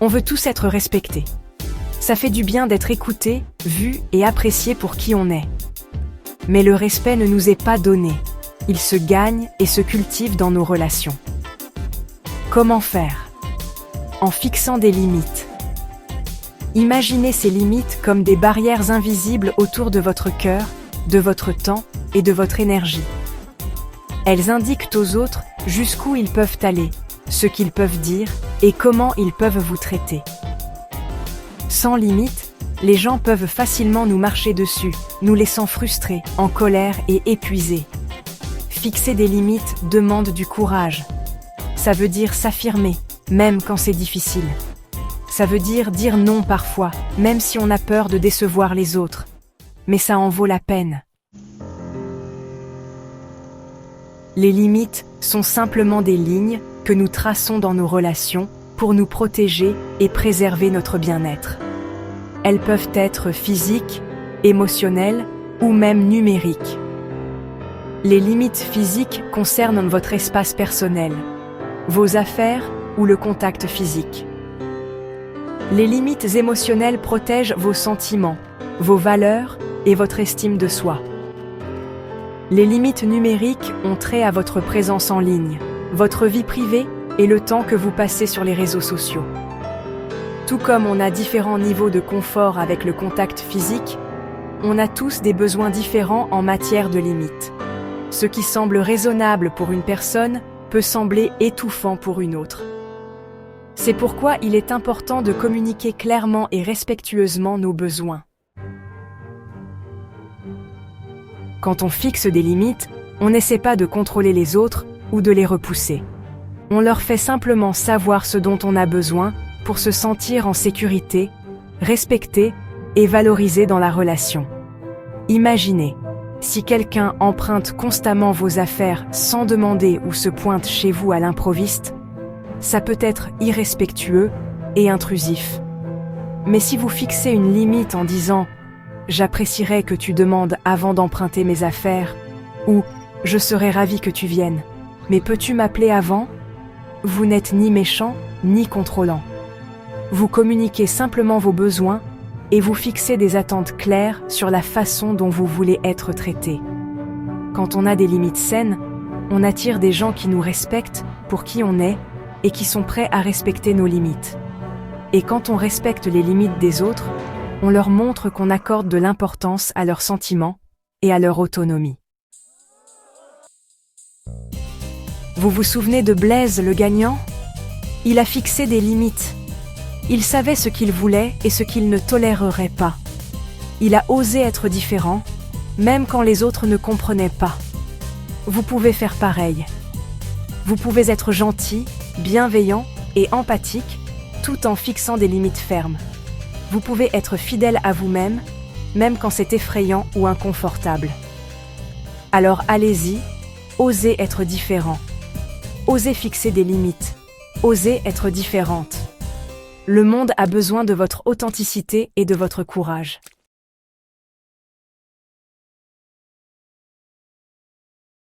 On veut tous être respectés. Ça fait du bien d'être écouté, vu et apprécié pour qui on est. Mais le respect ne nous est pas donné. Il se gagne et se cultive dans nos relations. Comment faire? En fixant des limites. Imaginez ces limites comme des barrières invisibles autour de votre cœur, de votre temps et de votre énergie. Elles indiquent aux autres jusqu'où ils peuvent aller, ce qu'ils peuvent dire et comment ils peuvent vous traiter. Sans limite, les gens peuvent facilement nous marcher dessus, nous laissant frustrés, en colère et épuisés. Fixer des limites demande du courage. Ça veut dire s'affirmer, même quand c'est difficile. Ça veut dire non parfois, même si on a peur de décevoir les autres. Mais ça en vaut la peine. Les limites sont simplement des lignes que nous traçons dans nos relations pour nous protéger et préserver notre bien-être. Elles peuvent être physiques, émotionnelles ou même numériques. Les limites physiques concernent votre espace personnel, vos affaires ou le contact physique. Les limites émotionnelles protègent vos sentiments, vos valeurs et votre estime de soi. Les limites numériques ont trait à votre présence en ligne, votre vie privée et le temps que vous passez sur les réseaux sociaux. Tout comme on a différents niveaux de confort avec le contact physique, on a tous des besoins différents en matière de limites. Ce qui semble raisonnable pour une personne peut sembler étouffant pour une autre. C'est pourquoi il est important de communiquer clairement et respectueusement nos besoins. Quand on fixe des limites, on n'essaie pas de contrôler les autres ou de les repousser. On leur fait simplement savoir ce dont on a besoin pour se sentir en sécurité, respecté et valorisé dans la relation. Imaginez, si quelqu'un emprunte constamment vos affaires sans demander ou se pointe chez vous à l'improviste, ça peut être irrespectueux et intrusif. Mais si vous fixez une limite en disant « J'apprécierais que tu demandes avant d'emprunter mes affaires » ou « Je serais ravi que tu viennes, mais peux-tu m'appeler avant ?» Vous n'êtes ni méchant ni contrôlant. Vous communiquez simplement vos besoins et vous fixez des attentes claires sur la façon dont vous voulez être traité. Quand on a des limites saines, on attire des gens qui nous respectent pour qui on est et qui sont prêts à respecter nos limites. Et quand on respecte les limites des autres, on leur montre qu'on accorde de l'importance à leurs sentiments et à leur autonomie. Vous vous souvenez de Blaise le gagnant? Il a fixé des limites. Il savait ce qu'il voulait et ce qu'il ne tolérerait pas. Il a osé être différent, même quand les autres ne comprenaient pas. Vous pouvez faire pareil. Vous pouvez être gentil, bienveillant et empathique, tout en fixant des limites fermes. Vous pouvez être fidèle à vous-même, même quand c'est effrayant ou inconfortable. Alors allez-y, osez être différent. Osez fixer des limites. Osez être différente. Le monde a besoin de votre authenticité et de votre courage.